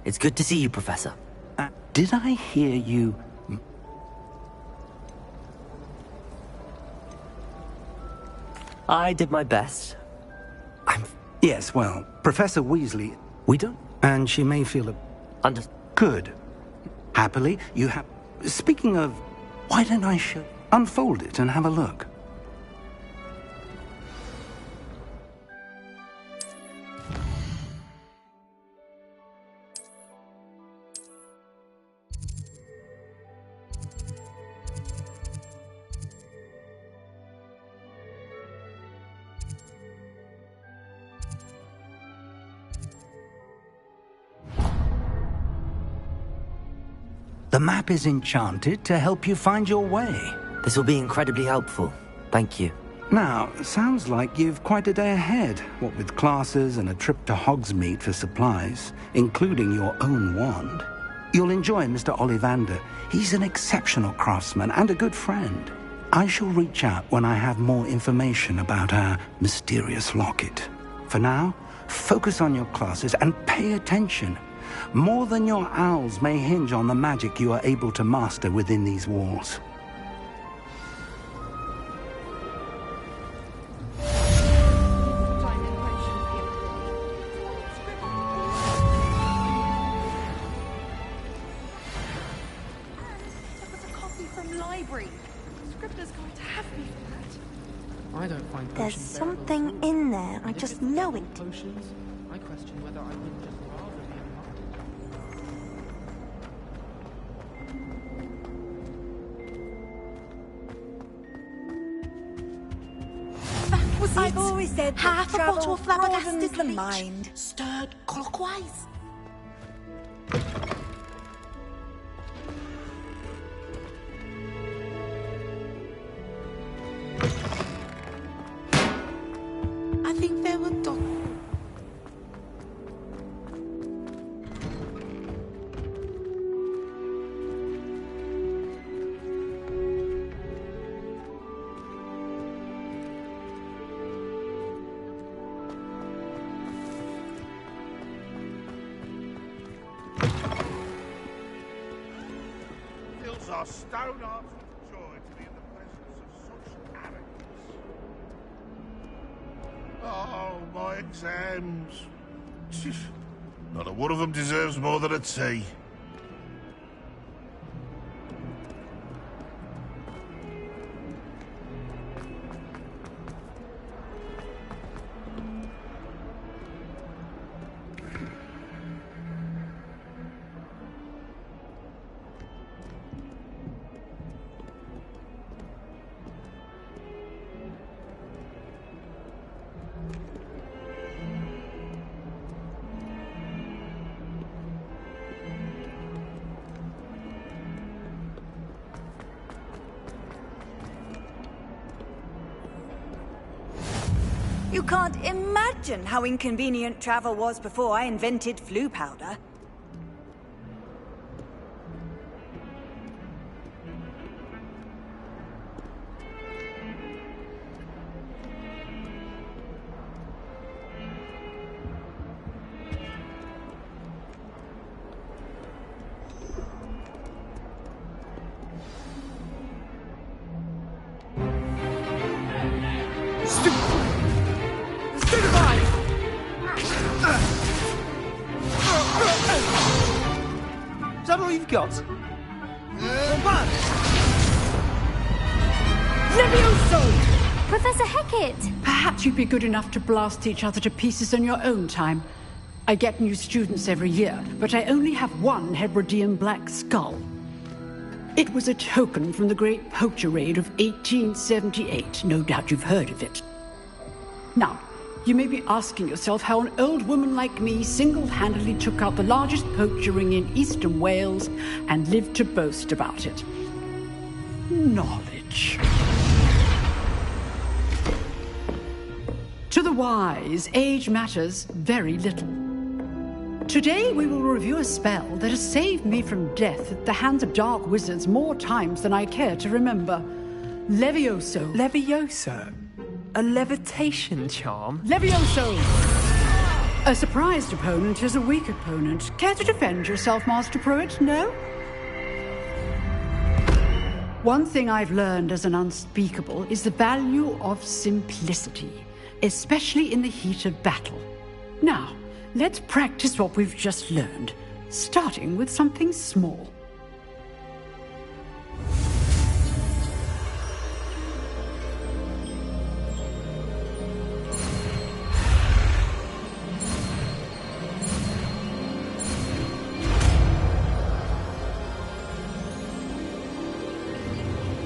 It's good to see you, Professor. Did I hear you... I did my best. Yes, well, Professor Weasley... We don't... And she may feel a... Good. Happily, you have... Speaking of... Why don't I show... Unfold it and have a look. The map is enchanted to help you find your way. This will be incredibly helpful. Thank you. Now, sounds like you've quite a day ahead, what with classes and a trip to Hogsmeade for supplies, including your own wand. You'll enjoy Mr. Ollivander. He's an exceptional craftsman and a good friend. I shall reach out when I have more information about our mysterious locket. For now, focus on your classes and pay attention. More than your owls may hinge on the magic you are able to master within these walls. There's something in there, I just know it. I question whether I wouldn't just rather be That was it. I've always said that half a bottle of flabbergasted the mind. stirred clockwise. I think they were done. Fills our stone hearts with joy to be in the presence of such arrogance. Oh, my exams. Not a one of them deserves more than a tea. You can't imagine how inconvenient travel was before I invented flu powder. Is that all you've got? Levioso! Professor Hecat! Perhaps you'd be good enough to blast each other to pieces in your own time. I get new students every year, but I only have one Hebridean black skull. It was a token from the Great Poacher Raid of 1878. No doubt you've heard of it. Now, you may be asking yourself how an old woman like me single-handedly took out the largest poacher ring in eastern Wales and lived to boast about it. Knowledge. To the wise, age matters very little. Today we will review a spell that has saved me from death at the hands of dark wizards more times than I care to remember. Levioso. Levioso? A levitation charm? Levioso! A surprised opponent is a weak opponent. Care to defend yourself, Master Pruitt? No? One thing I've learned as an unspeakable is the value of simplicity, especially in the heat of battle. Now, let's practice what we've just learned, starting with something small.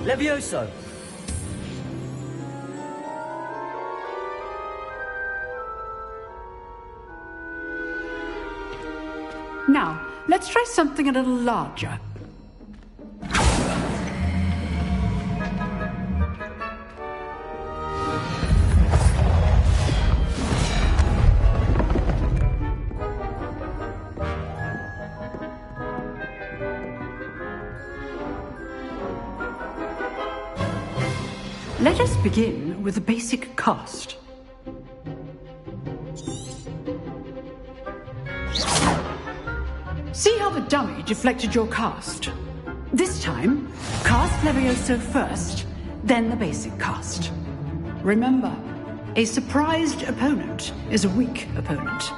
Levioso! Now, let's try something a little larger. Let us begin with a basic cast. See how the dummy deflected your cast? This time, cast Levioso first, then the basic cast. Remember, a surprised opponent is a weak opponent.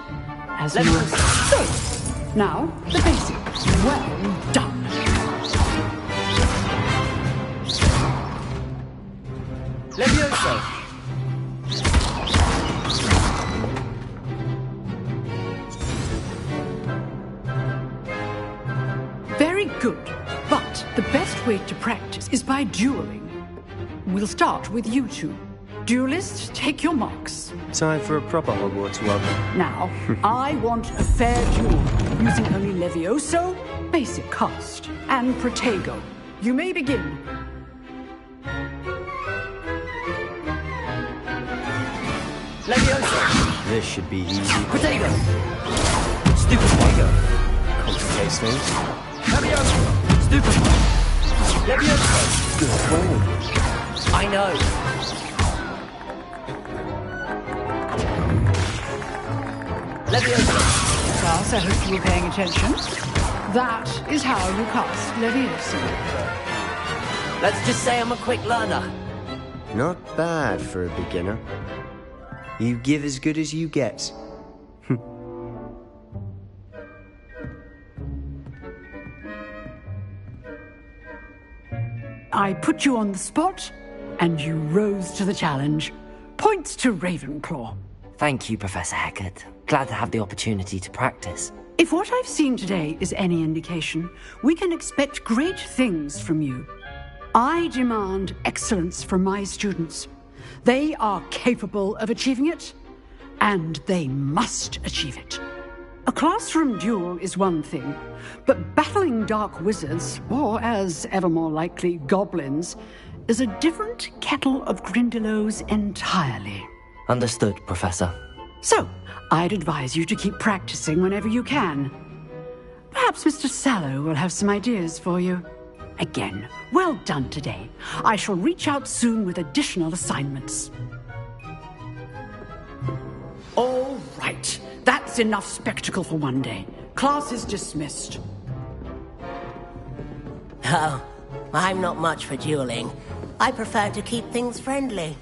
As you know. So, now, the basic. Well done. Levioso! Very good, but the best way to practice is by dueling. We'll start with you two. Duelists, take your marks. Time for a proper Hogwarts welcome. Now, I want a fair duel, using only Levioso, basic cast, and Protego. You may begin. Levioso! This should be easy. Protego! Stupid Protego! Complicates things. Levioso! Stupid Levioso! Good ball. I know. Levioso! Class, I hope you were paying attention. That is how you cast Levioso. Let's just say I'm a quick learner. Not bad for a beginner. You give as good as you get. I put you on the spot, and you rose to the challenge. Points to Ravenclaw. Thank you, Professor Hecat. Glad to have the opportunity to practice. If what I've seen today is any indication, we can expect great things from you. I demand excellence from my students. They are capable of achieving it, and they must achieve it. A classroom duel is one thing, but battling dark wizards, or as ever more likely, goblins, is a different kettle of Grindylows entirely. Understood, Professor. So, I'd advise you to keep practicing whenever you can. Perhaps Mr. Sallow will have some ideas for you. Again, well done today. I shall reach out soon with additional assignments. All right. That's enough spectacle for one day. Class is dismissed. Oh, I'm not much for dueling. I prefer to keep things friendly.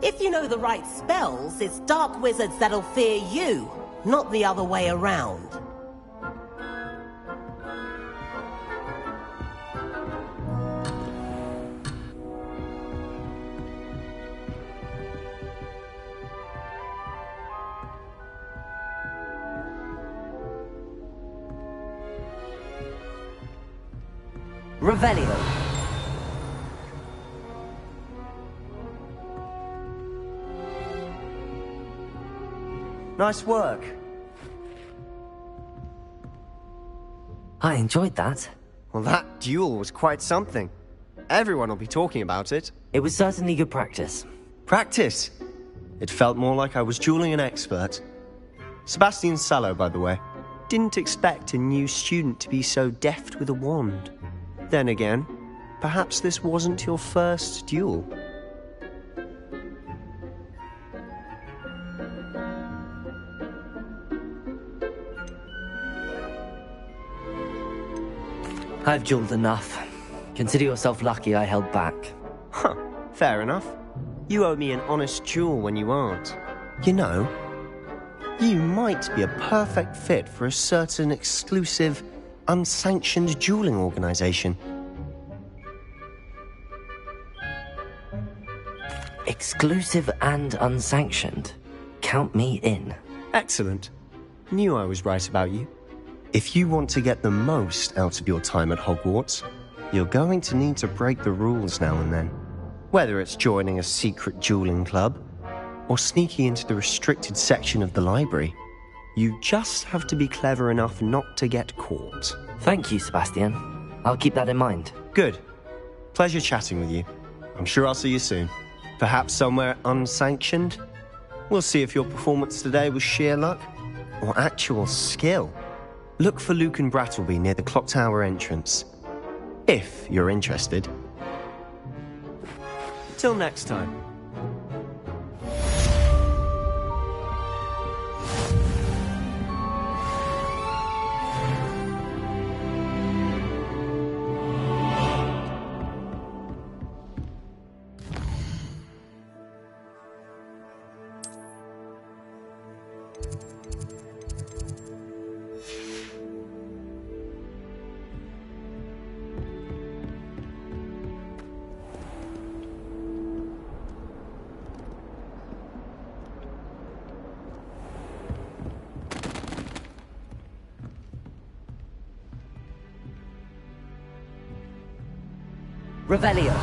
If you know the right spells, it's dark wizards that'll fear you, not the other way around. Revelio. Nice work. I enjoyed that. Well, that duel was quite something. Everyone will be talking about it. It was certainly good practice. Practice? It felt more like I was dueling an expert. Sebastian Sallow, by the way. Didn't expect a new student to be so deft with a wand. Then again, perhaps this wasn't your first duel. I've dueled enough. Consider yourself lucky I held back. Huh, fair enough. You owe me an honest duel when you aren't. You know, you might be a perfect fit for a certain exclusive, unsanctioned dueling organization. Exclusive and unsanctioned. Count me in. Excellent. Knew I was right about you. If you want to get the most out of your time at Hogwarts, you're going to need to break the rules now and then. Whether it's joining a secret dueling club, or sneaking into the restricted section of the library, you just have to be clever enough not to get caught. Thank you, Sebastian. I'll keep that in mind. Good. Pleasure chatting with you. I'm sure I'll see you soon. Perhaps somewhere unsanctioned? We'll see if your performance today was sheer luck, or actual skill. Look for Luke and Brattleby near the clock tower entrance. If you're interested. Till next time. Revelio.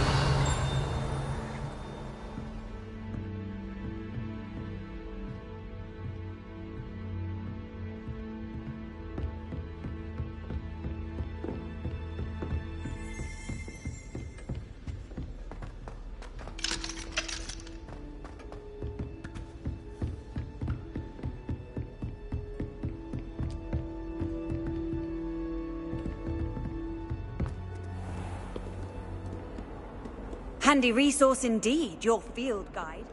Handy resource indeed, your field guide.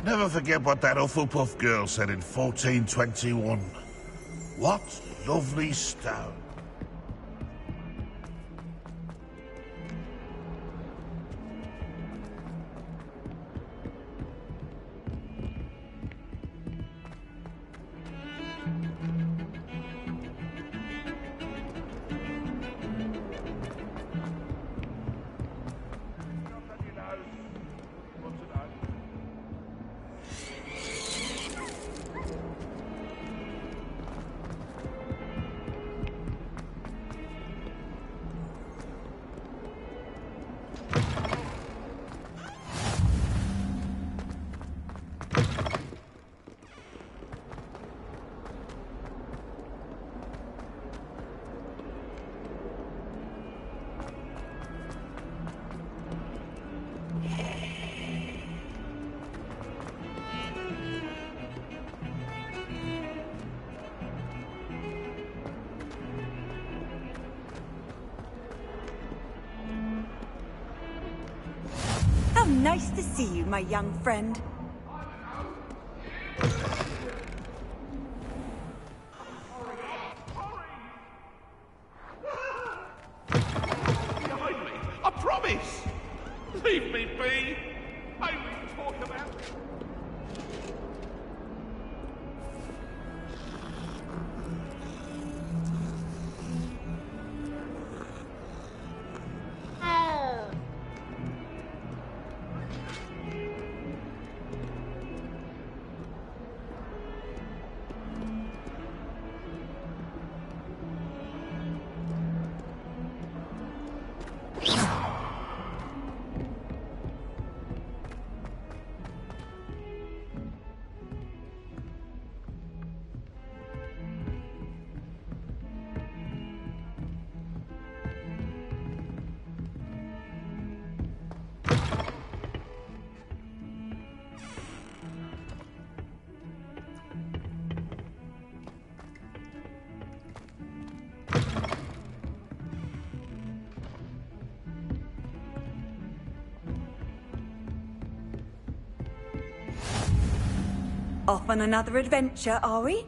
Never forget what that Hufflepuff girl said in 1421. What lovely stone. How nice to see you, my young friend. Behind me! I promise! Leave me be! I will talk about it. Off on another adventure, are we?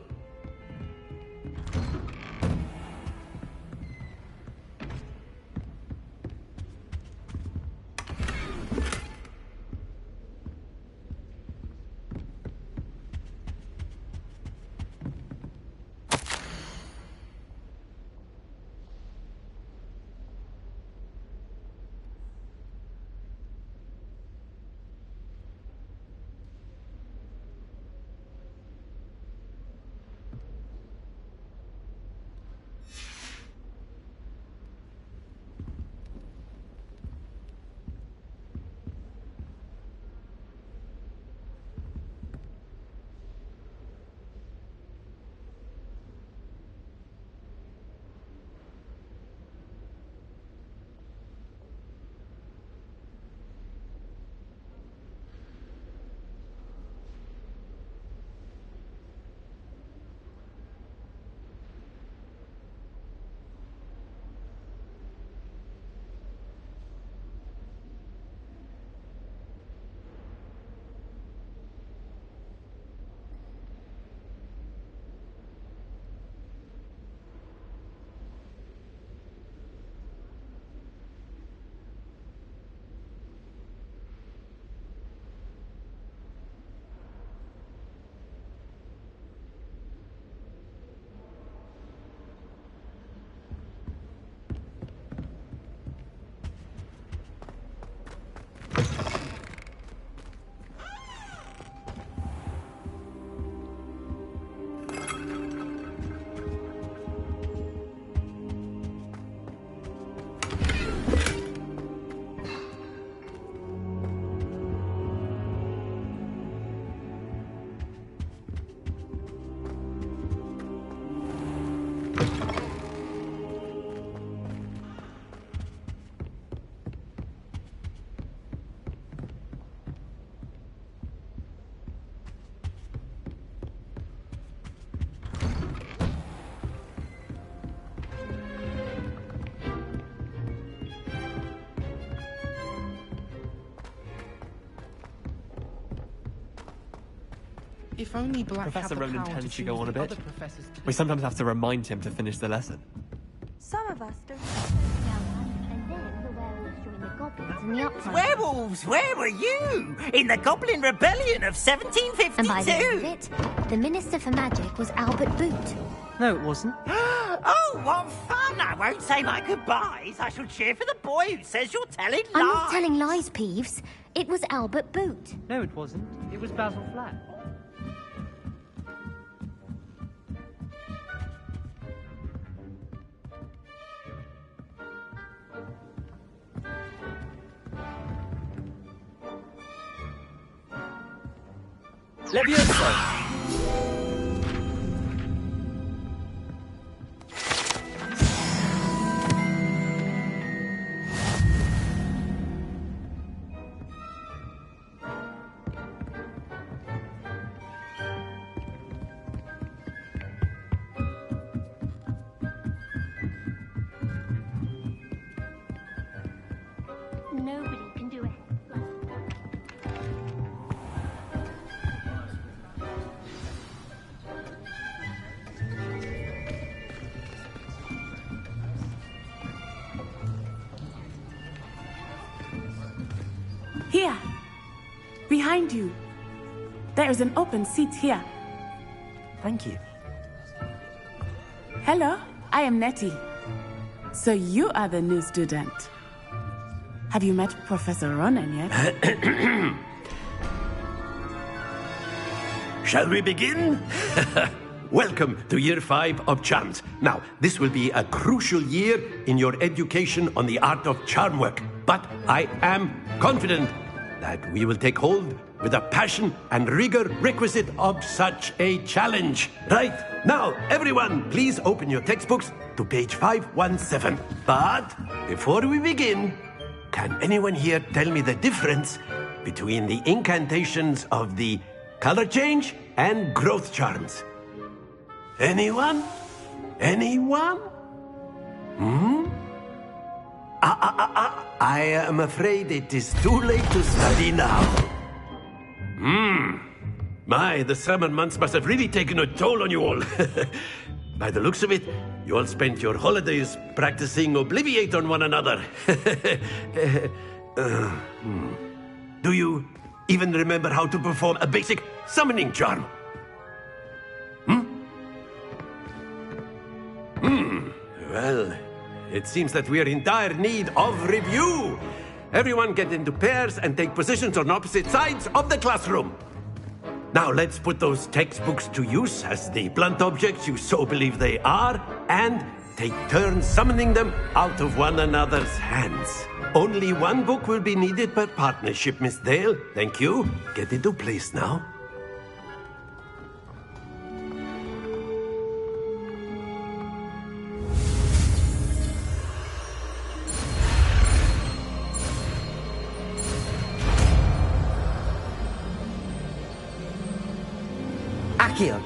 If only Black Professor had the Ronan power tends to choose go on a the bit. other professors to We sometimes have to remind him to finish the lesson. Some of us don't. And then the werewolves joined the goblins in the uprising. Werewolves, where were you? In the Goblin Rebellion of 1752? And by the end of it, the Minister for Magic was Albert Boot. No, it wasn't. Oh, what fun! I won't say my goodbyes. I shall cheer for the boy who says you're telling lies. I'm not telling lies, Peeves. It was Albert Boot. No, it wasn't. It was Basil Flat. Levioso! Nobody can do it. Here! Behind you! There is an open seat here. Thank you. Hello, I am Nettie. So you are the new student. Have you met Professor Ronan yet? Shall we begin? Welcome to Year 5 of Charms. Now, this will be a crucial year in your education on the art of charm work. But I am confident that we will take hold with the passion and rigor requisite of such a challenge. Right, now, everyone, please open your textbooks to page 517. But before we begin, can anyone here tell me the difference between the incantations of the color change and growth charms? Anyone? Anyone? I am afraid it is too late to study now. My, the summer months must have really taken a toll on you all. By the looks of it, you all spent your holidays practicing Obliviate on one another. Do you even remember how to perform a basic summoning charm? Well, it seems that we are in dire need of review. Everyone get into pairs and take positions on opposite sides of the classroom. Now let's put those textbooks to use as the blunt objects you so believe they are, and take turns summoning them out of one another's hands. Only one book will be needed per partnership, Miss Dale. Thank you. Get into place now. Accio.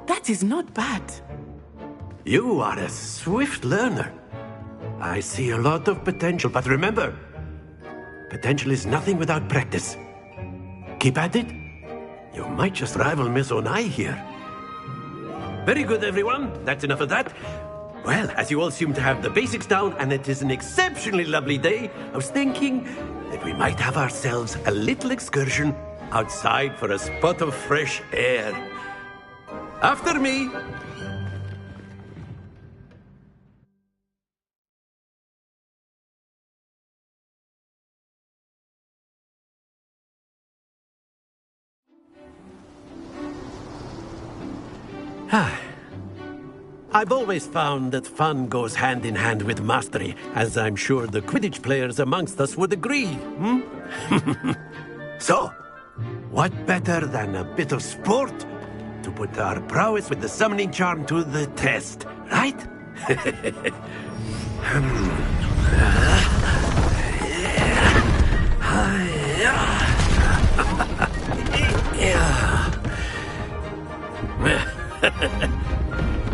That is not bad. You are a swift learner. I see a lot of potential, but remember, potential is nothing without practice. Keep at it. You might just rival Miss Onai here. Very good, everyone. That's enough of that. Well, as you all seem to have the basics down, and it is an exceptionally lovely day, I was thinking that we might have ourselves a little excursion outside for a spot of fresh air. After me. I've always found that fun goes hand in hand with mastery, as I'm sure the Quidditch players amongst us would agree. So, what better than a bit of sport to put our prowess with the summoning charm to the test, right?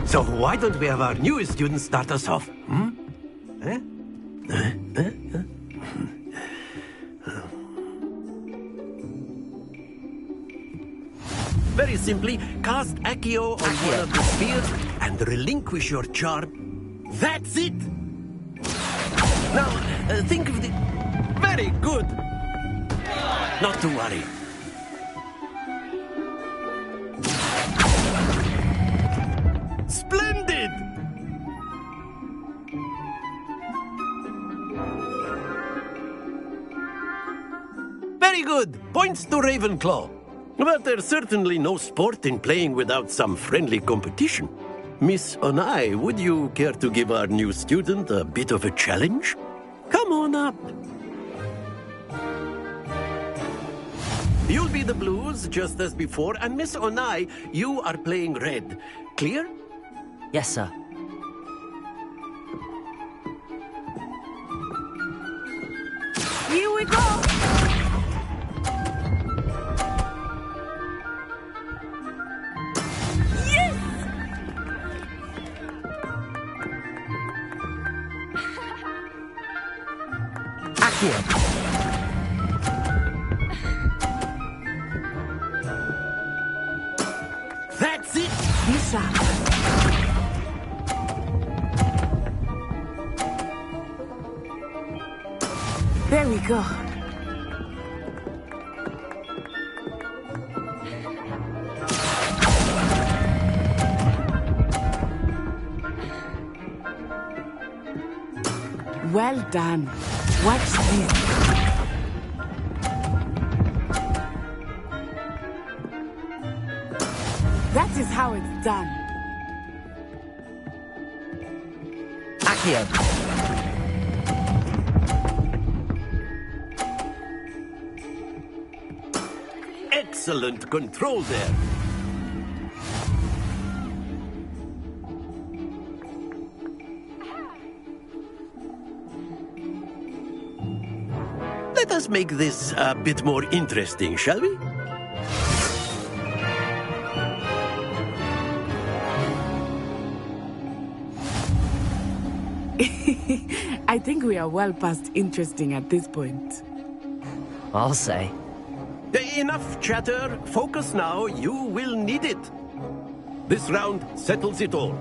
So why don't we have our newest student start us off? Very simply, cast Accio on one of the spheres and relinquish your charm. That's it! Now, think of the... Very good! Not to worry. Splendid! Very good. Points to Ravenclaw. But there's certainly no sport in playing without some friendly competition. Miss Onai, would you care to give our new student a bit of a challenge? Come on up. You'll be the blues, just as before, and Miss Onai, you are playing red. Clear? Yes, sir. Here we go! Yes! Accio. That's it! Lisa. There we go. Well done. Watch this. That is how it's done. Accio. Excellent control there. Let us make this a bit more interesting, shall we? I think we are well past interesting at this point. I'll say. Enough chatter. Focus now. You will need it. This round settles it all.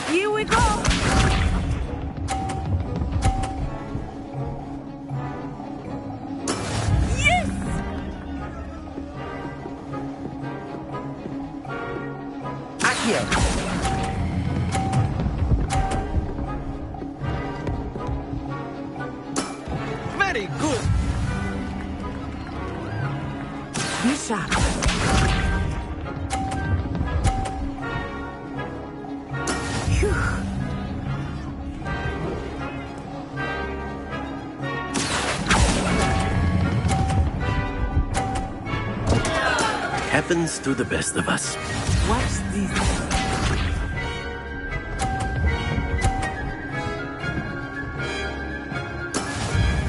Here we go! Yes! Accio! Very good. Be sharp. Happens to the best of us. Watch this.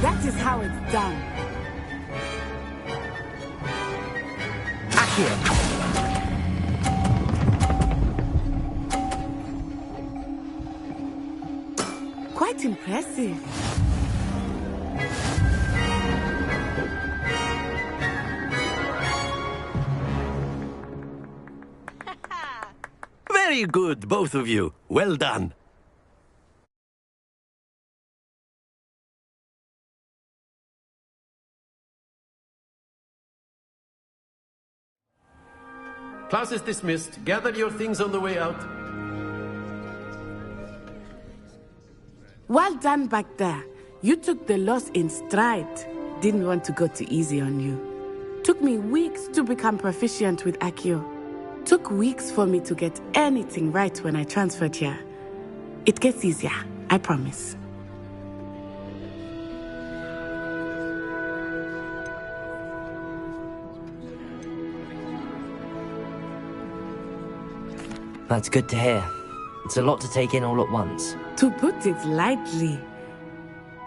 That is how it's done. Accio! Quite impressive. Very good, both of you. Well done. Class is dismissed. Gather your things on the way out. Well done back there. You took the loss in stride. Didn't want to go too easy on you. Took me weeks to become proficient with Accio. Took weeks for me to get anything right when I transferred here. It gets easier, I promise. That's good to hear. It's a lot to take in all at once. To put it lightly,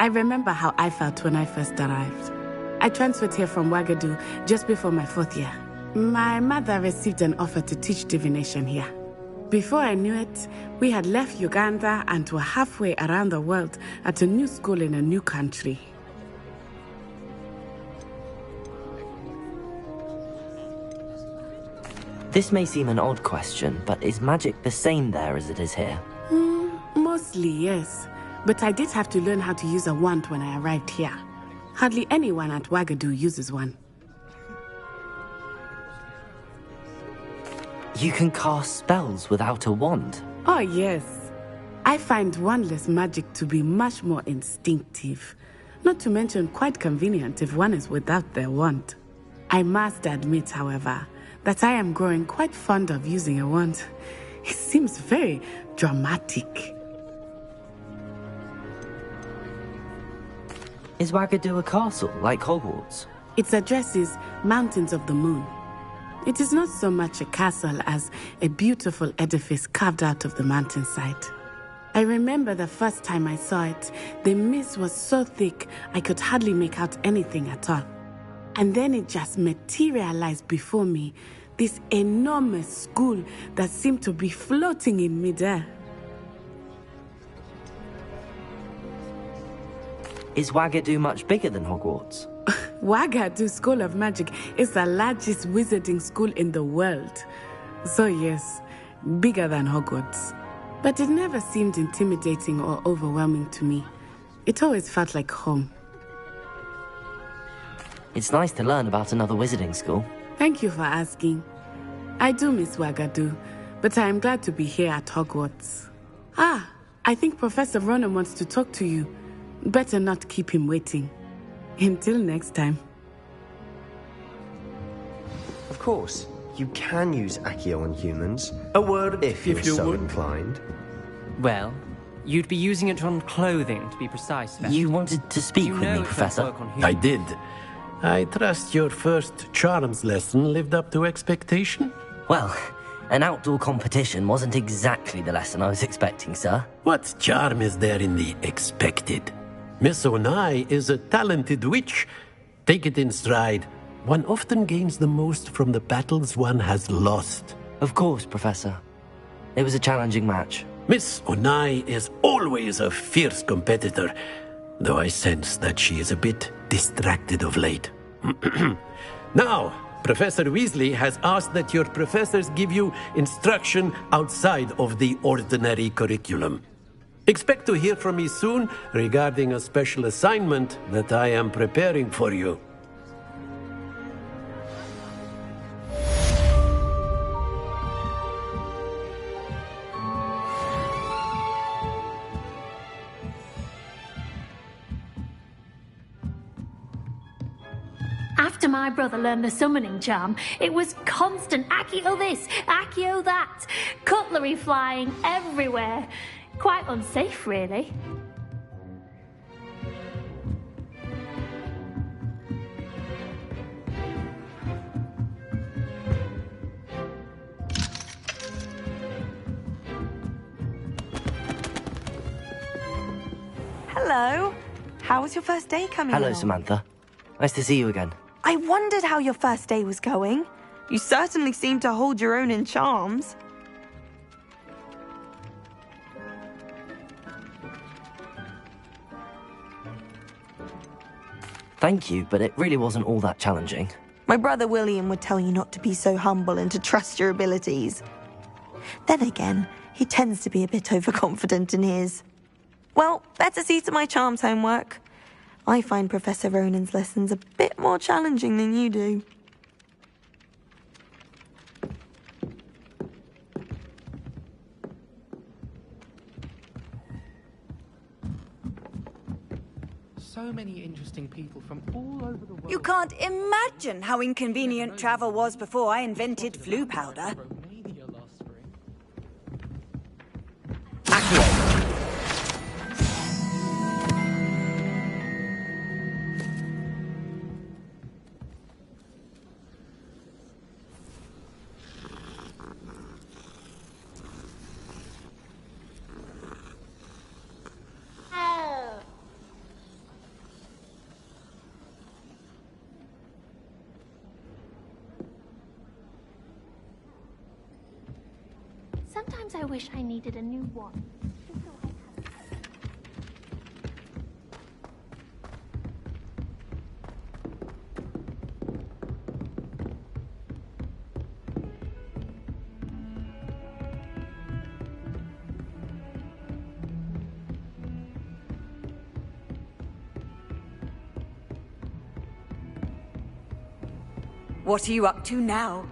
I remember how I felt when I first arrived. I transferred here from Ouagadougou just before my 4th year. My mother received an offer to teach divination here. Before I knew it, we had left Uganda and were halfway around the world at a new school in a new country. This may seem an odd question, but is magic the same there as it is here? Mostly, yes. But I did have to learn how to use a wand when I arrived here. Hardly anyone at Ouagadougou uses one. You can cast spells without a wand? Oh, yes. I find wandless magic to be much more instinctive. Not to mention quite convenient if one is without their wand. I must admit, however, that I am growing quite fond of using a wand. It seems very dramatic. Is Ouagadougou a castle, like Hogwarts? Its address is Mountains of the Moon. It is not so much a castle as a beautiful edifice carved out of the mountainside. I remember the first time I saw it, the mist was so thick I could hardly make out anything at all. And then it just materialized before me, this enormous school that seemed to be floating in midair. Is Ouagadougou much bigger than Hogwarts? Ouagadougou School of Magic is the largest wizarding school in the world. So yes, bigger than Hogwarts. But it never seemed intimidating or overwhelming to me. It always felt like home. It's nice to learn about another wizarding school. Thank you for asking. I do miss Ouagadougou, but I am glad to be here at Hogwarts. Ah, I think Professor Ronan wants to talk to you. Better not keep him waiting. Until next time. Of course, you can use Accio on humans. A word if you're so inclined. Well, you'd be using it on clothing, to be precise. You wanted to speak with me, Professor? I did. I trust your first charms lesson lived up to expectation? Well, an outdoor competition wasn't exactly the lesson I was expecting, sir. What charm is there in the expected? Miss Onai is a talented witch. Take it in stride. One often gains the most from the battles one has lost. Of course, Professor. It was a challenging match. Miss Onai is always a fierce competitor. though I sense that she is a bit distracted of late. Now, Professor Weasley has asked that your professors give you instruction outside of the ordinary curriculum. Expect to hear from me soon regarding a special assignment that I am preparing for you. After my brother learned the summoning charm, it was constant Accio this, Accio that, cutlery flying everywhere. Quite unsafe, really. Hello. How was your first day coming Hello, along? Samantha. Nice to see you again. I wondered how your first day was going. You certainly seem to hold your own in charms. Thank you, but it really wasn't all that challenging. My brother William would tell you not to be so humble and to trust your abilities. Then again, he tends to be a bit overconfident in his. Well, better see to my charms homework. I find Professor Ronan's lessons a bit more challenging than you do. So many interesting people from all over the world. You can't imagine how inconvenient travel was before I invented flu powder. Sometimes I wish I needed a new one. What are you up to now?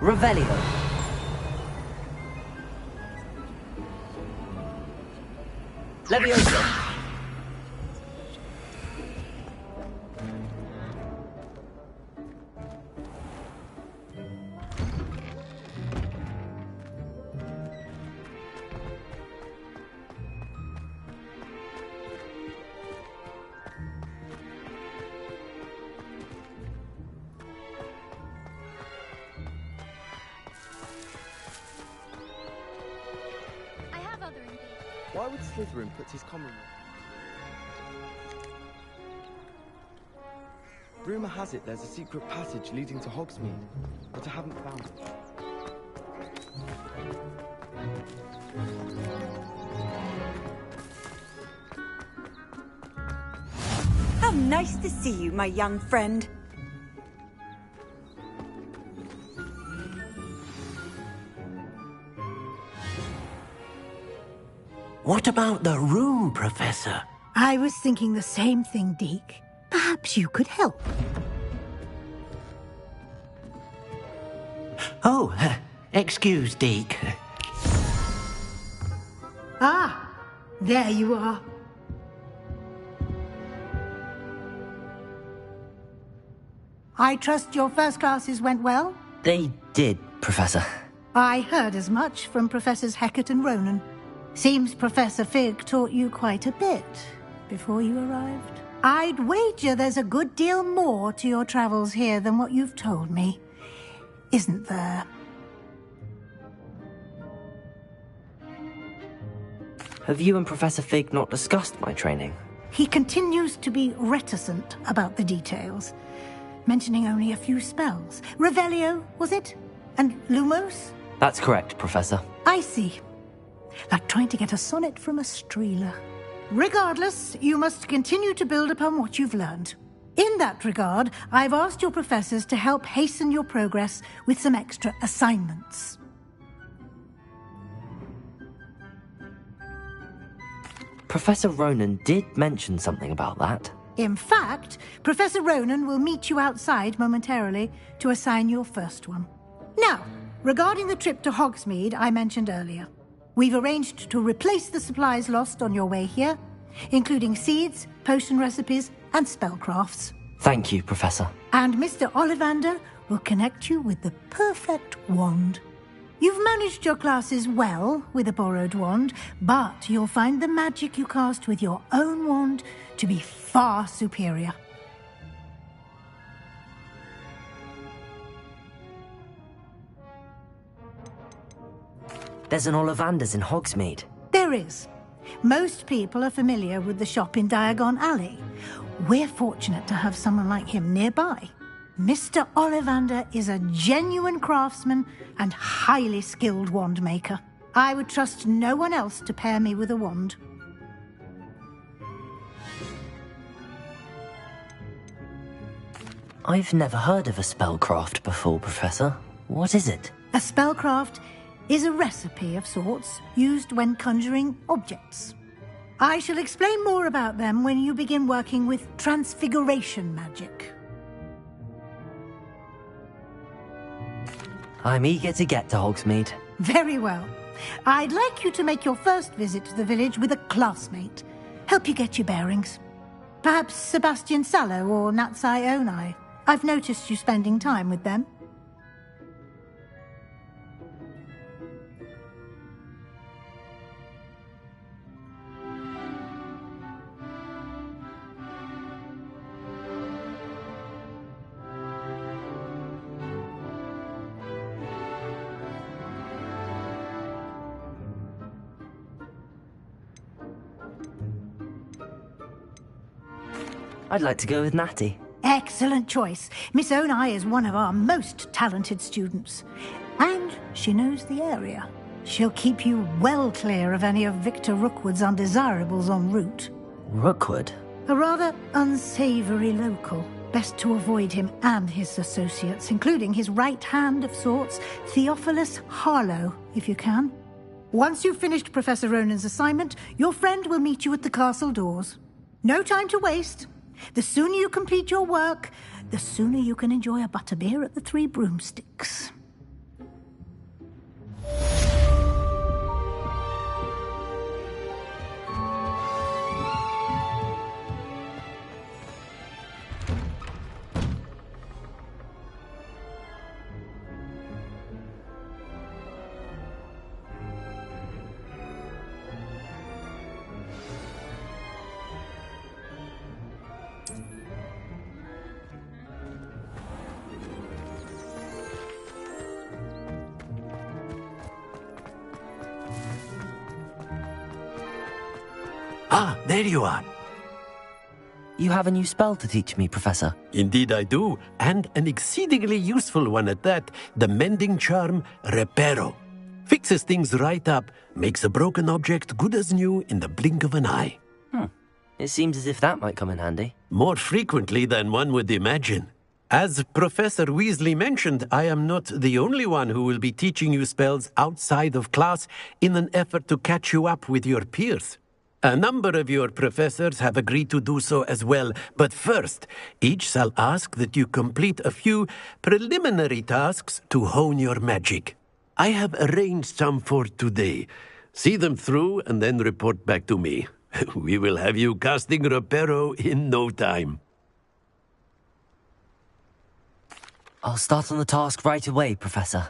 Revelio. Leviosa. Why would Slytherin put his common room? Rumour has it there's a secret passage leading to Hogsmeade, but I haven't found it. How nice to see you, my young friend. What about the room, Professor? I was thinking the same thing, Deke. Perhaps you could help. Oh, excuse, Deke. Ah, there you are. I trust your first classes went well? They did, Professor. I heard as much from Professors Hecat and Ronan. Seems Professor Fig taught you quite a bit before you arrived. I'd wager there's a good deal more to your travels here than what you've told me. Isn't there? Have you and Professor Fig not discussed my training? He continues to be reticent about the details, mentioning only a few spells. Revelio, was it? And Lumos? That's correct, Professor. I see. Like trying to get a sonnet from a streeler. Regardless, you must continue to build upon what you've learned. In that regard, I've asked your professors to help hasten your progress with some extra assignments. Professor Ronan did mention something about that. In fact, Professor Ronan will meet you outside momentarily to assign your first one. Now, regarding the trip to Hogsmeade I mentioned earlier, we've arranged to replace the supplies lost on your way here, including seeds, potion recipes, and spellcrafts. Thank you, Professor. And Mr. Ollivander will connect you with the perfect wand. You've managed your classes well with a borrowed wand, but you'll find the magic you cast with your own wand to be far superior. There's an Ollivander's in Hogsmeade. There is. Most people are familiar with the shop in Diagon Alley. We're fortunate to have someone like him nearby. Mr. Ollivander is a genuine craftsman and highly skilled wand maker. I would trust no one else to pair me with a wand. I've never heard of a spellcraft before, Professor. What is it? A spellcraft is a recipe of sorts used when conjuring objects. I shall explain more about them when you begin working with transfiguration magic. I'm eager to get to Hogsmeade. Very well. I'd like you to make your first visit to the village with a classmate. Help you get your bearings. Perhaps Sebastian Sallow or Natsai Onai. I've noticed you spending time with them. I'd like to go with Natty. Excellent choice. Miss Onai is one of our most talented students. And she knows the area. She'll keep you well clear of any of Victor Rookwood's undesirables en route. Rookwood? A rather unsavoury local. Best to avoid him and his associates, including his right hand of sorts, Theophilus Harlow, if you can. Once you've finished Professor Ronan's assignment, your friend will meet you at the castle doors. No time to waste. The sooner you complete your work, the sooner you can enjoy a butterbeer at the Three Broomsticks. Ah, there you are. You have a new spell to teach me, Professor. Indeed I do, and an exceedingly useful one at that. The mending charm, Reparo. Fixes things right up, makes a broken object good as new in the blink of an eye. It seems as if that might come in handy. More frequently than one would imagine. As Professor Weasley mentioned, I am not the only one who will be teaching you spells outside of class in an effort to catch you up with your peers. A number of your professors have agreed to do so as well, but first, each shall ask that you complete a few preliminary tasks to hone your magic. I have arranged some for today. See them through and then report back to me. We will have you casting Reparo in no time. I'll start on the task right away, Professor.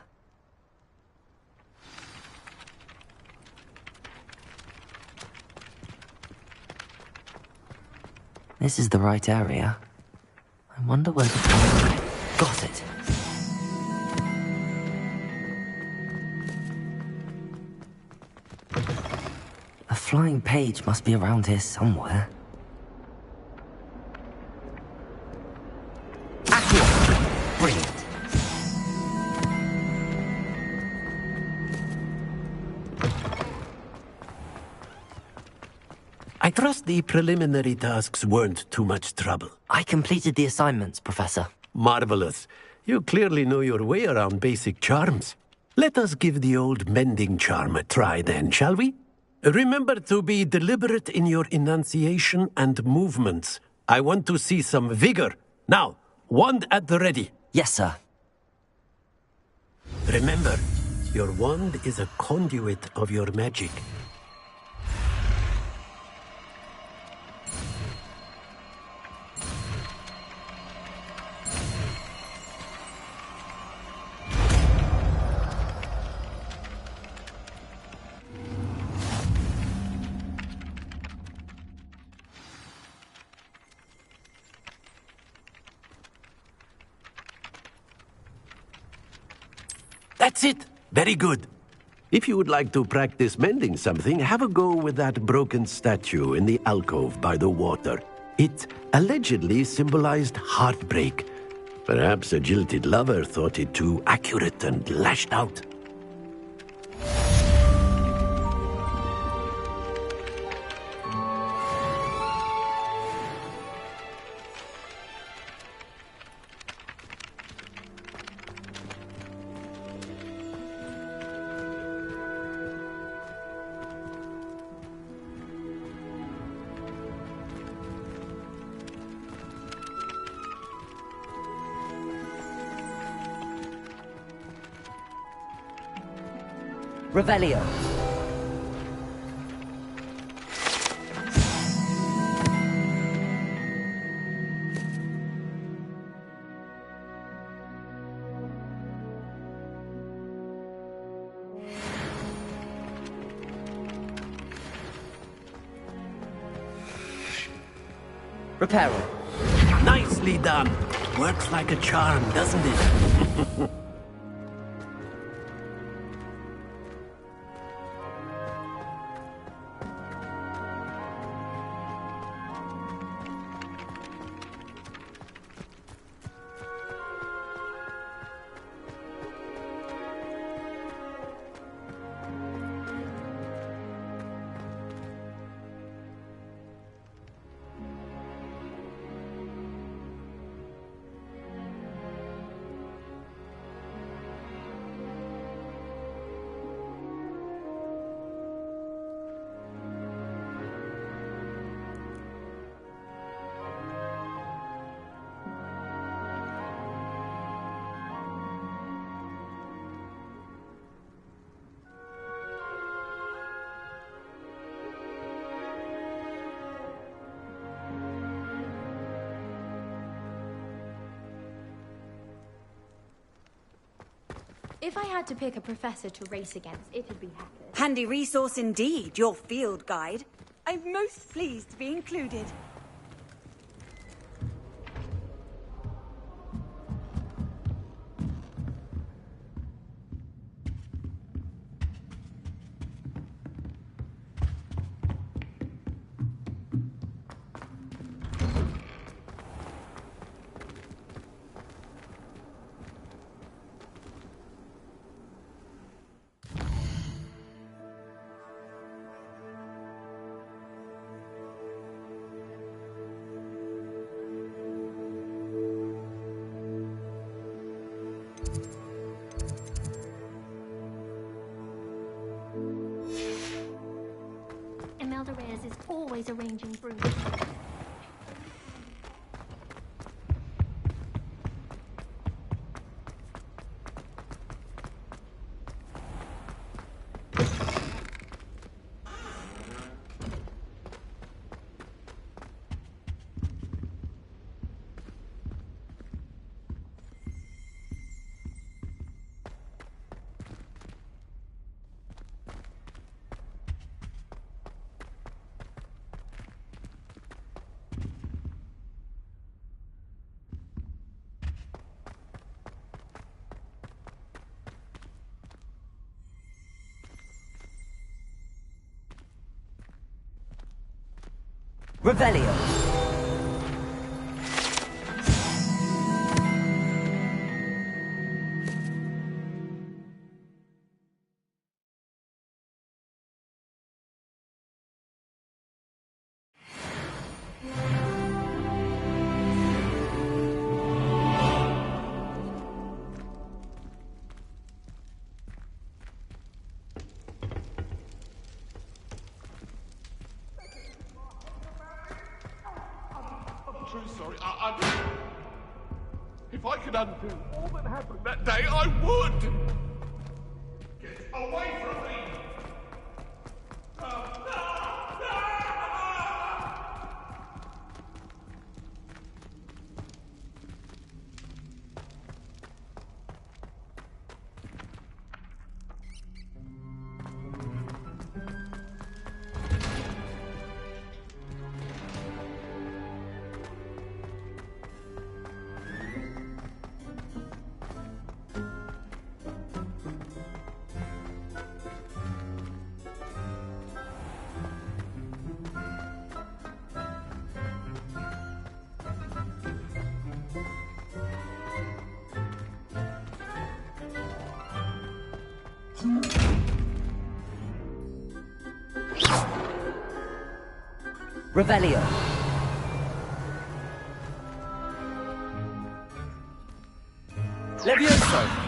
This is the right area. I wonder where the... Got it. A flying page must be around here somewhere. Accio! Brilliant. I trust the preliminary tasks weren't too much trouble. I completed the assignments, Professor. Marvelous. You clearly know your way around basic charms. Let us give the old mending charm a try then, shall we? Remember to be deliberate in your enunciation and movements. I want to see some vigor. Now, wand at the ready. Yes, sir. Remember, your wand is a conduit of your magic. That's it. Very good. If you would like to practice mending something, have a go with that broken statue in the alcove by the water. It allegedly symbolized heartbreak. Perhaps a jilted lover thought it too accurate and lashed out. Revelio. Reparo. Nicely done. Works like a charm, doesn't it? If I had to pick a professor to race against, it'd be Hackers. Handy resource indeed, your field guide. I'm most pleased to be included. Myers is always arranging for him. Revelio. I'm so sorry. If I could undo all that happened that day, I would! Get away from me! Revelio. Levioso!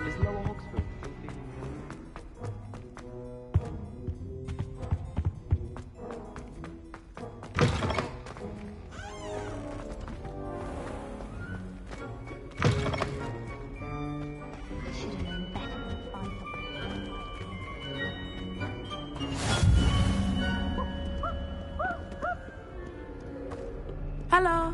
Is Lower Hogsfield something? I should have known better than to find Hello.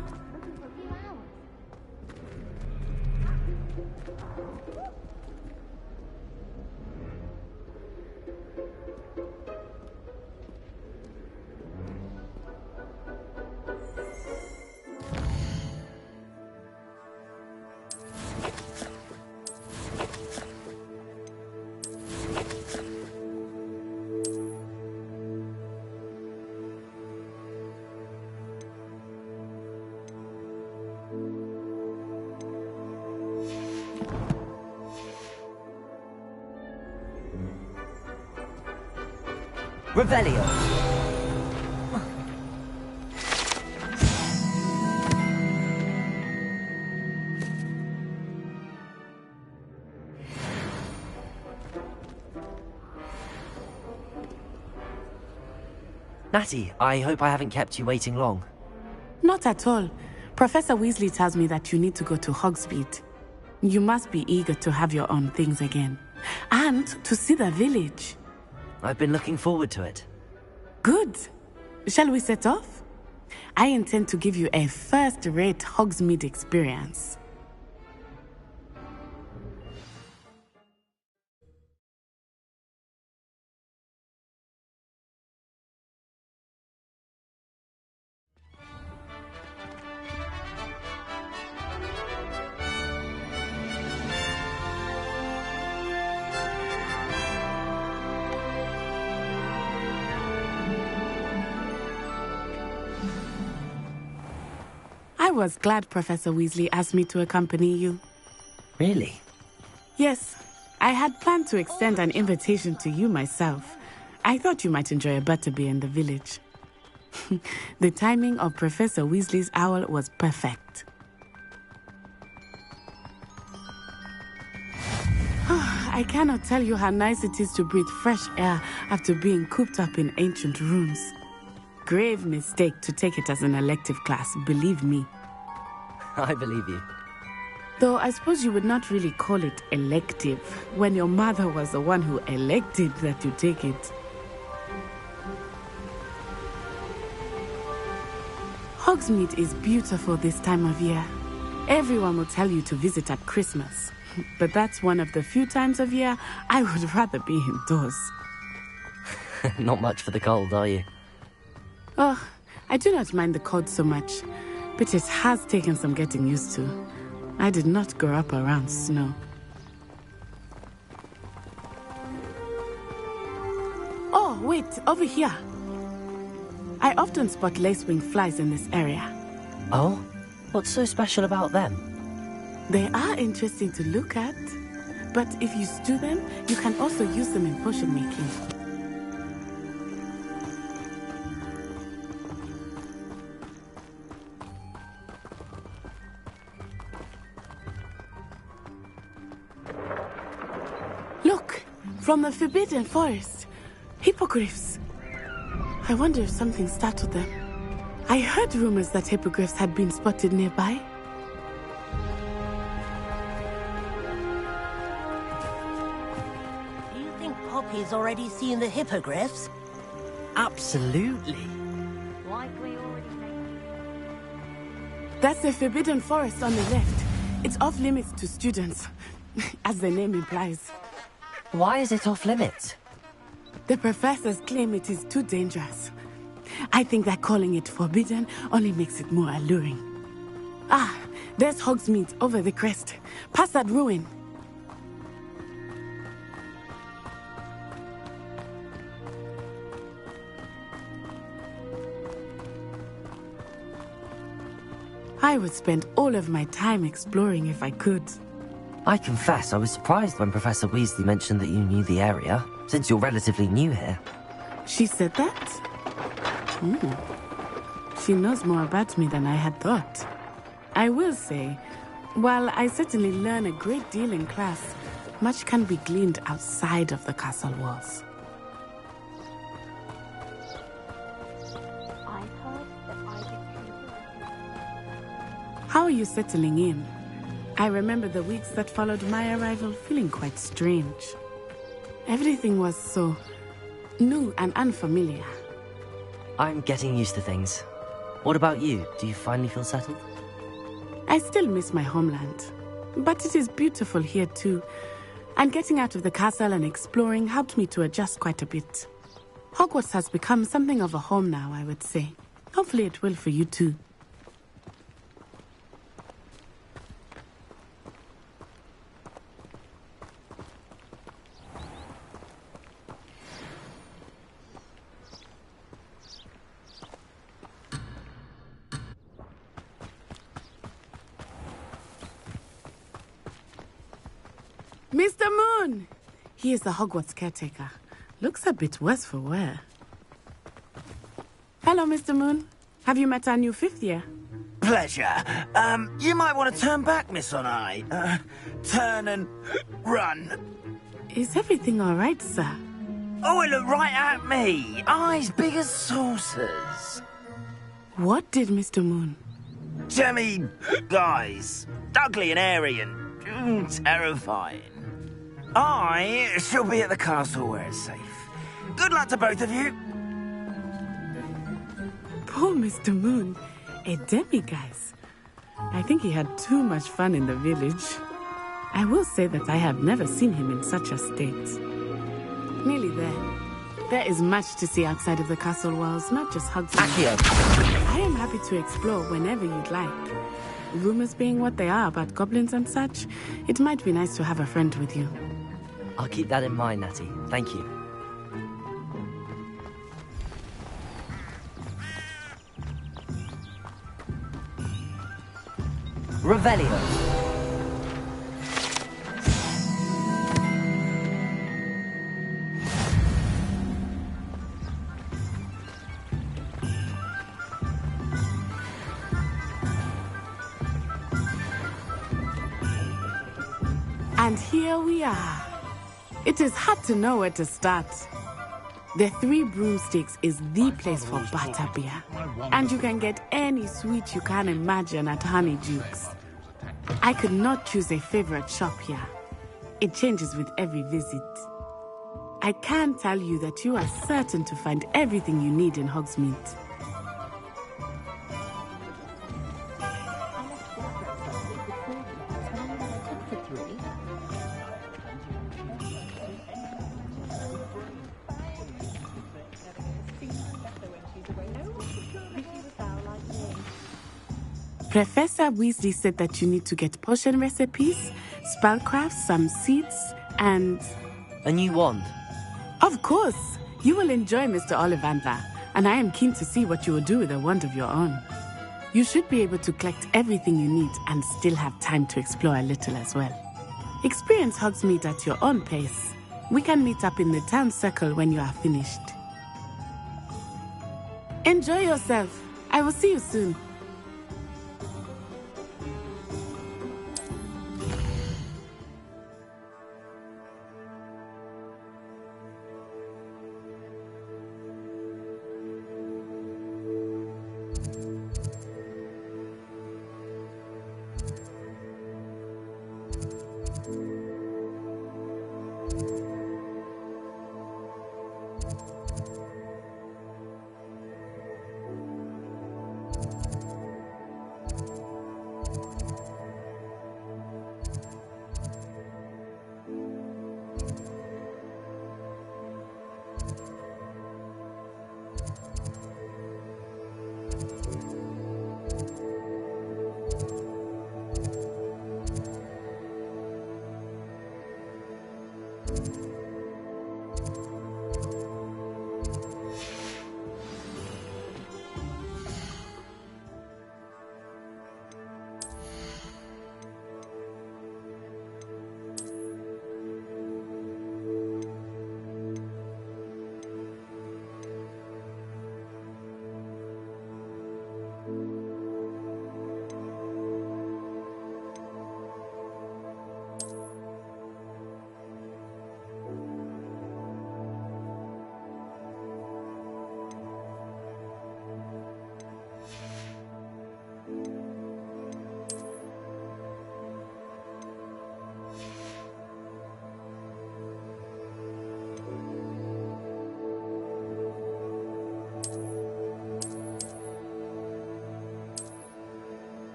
Revelio. Natty, I hope I haven't kept you waiting long. Not at all. Professor Weasley tells me that you need to go to Hogsmeade. You must be eager to have your own things again. And to see the village. I've been looking forward to it. Good. Shall we set off? I intend to give you a first-rate Hogsmeade experience. I was glad Professor Weasley asked me to accompany you. Really? Yes, I had planned to extend an invitation to you myself. I thought you might enjoy a butterbeer in the village. The timing of Professor Weasley's owl was perfect. I cannot tell you how nice it is to breathe fresh air after being cooped up in ancient rooms. Grave mistake to take it as an elective class, believe me. I believe you. Though I suppose you would not really call it elective when your mother was the one who elected that you take it. Hogsmeade is beautiful this time of year. Everyone will tell you to visit at Christmas. But that's one of the few times of year I would rather be indoors. Not much for the cold, are you? Oh, I do not mind the cold so much, but it has taken some getting used to. I did not grow up around snow. Oh, wait, over here. I often spot lacewing flies in this area. Oh? What's so special about them? They are interesting to look at, but if you stew them, you can also use them in potion making. Look, from the Forbidden Forest, hippogriffs. I wonder if something startled them. I heard rumors that hippogriffs had been spotted nearby. Do you think Poppy's already seen the hippogriffs? Absolutely. Like we already know. That's the Forbidden Forest on the left. It's off limits to students, as the name implies. Why is it off limits? The professors claim it is too dangerous. I think that calling it forbidden only makes it more alluring. Ah, there's Hogsmeade over the crest. Past that ruin. I would spend all of my time exploring if I could. I confess, I was surprised when Professor Weasley mentioned that you knew the area, since you're relatively new here. She said that? She knows more about me than I had thought. I will say, while I certainly learn a great deal in class, much can be gleaned outside of the castle walls. How are you settling in? I remember the weeks that followed my arrival feeling quite strange. Everything was so new and unfamiliar. I'm getting used to things. What about you? Do you finally feel settled? I still miss my homeland, but it is beautiful here too. And getting out of the castle and exploring helped me to adjust quite a bit. Hogwarts has become something of a home now, I would say. Hopefully it will for you too. Mr. Moon! He is the Hogwarts caretaker. Looks a bit worse for wear. Hello, Mr. Moon. Have you met our new fifth year? Pleasure. You might want to turn back, Miss On-Eye. Turn and run. Is everything all right, sir? Oh, it looked right at me. Eyes big as saucers. What did Mr. Moon? Jemmy guys. Ugly and airy and terrifying. I shall be at the castle where it's safe. Good luck to both of you. Poor Mr. Moon. A demiguise. I think he had too much fun in the village. I will say that I have never seen him in such a state. Nearly there. There is much to see outside of the castle walls, not just Hogsmeade. I am happy to explore whenever you'd like. Rumors being what they are about goblins and such, it might be nice to have a friend with you. I'll keep that in mind, Natty. Thank you. Revelio. And here we are. It is hard to know where to start. The Three Broomsticks is the place for butterbeer. And you can get any sweet you can imagine at Honeydukes. I could not choose a favorite shop here. It changes with every visit. I can tell you that you are certain to find everything you need in Hogsmeade. Professor Weasley said that you need to get potion recipes, spellcraft, some seeds, and... A new wand? Of course! You will enjoy Mr. Ollivander, and I am keen to see what you will do with a wand of your own. You should be able to collect everything you need and still have time to explore a little as well. Experience Hogsmeade at your own pace. We can meet up in the town circle when you are finished. Enjoy yourself. I will see you soon.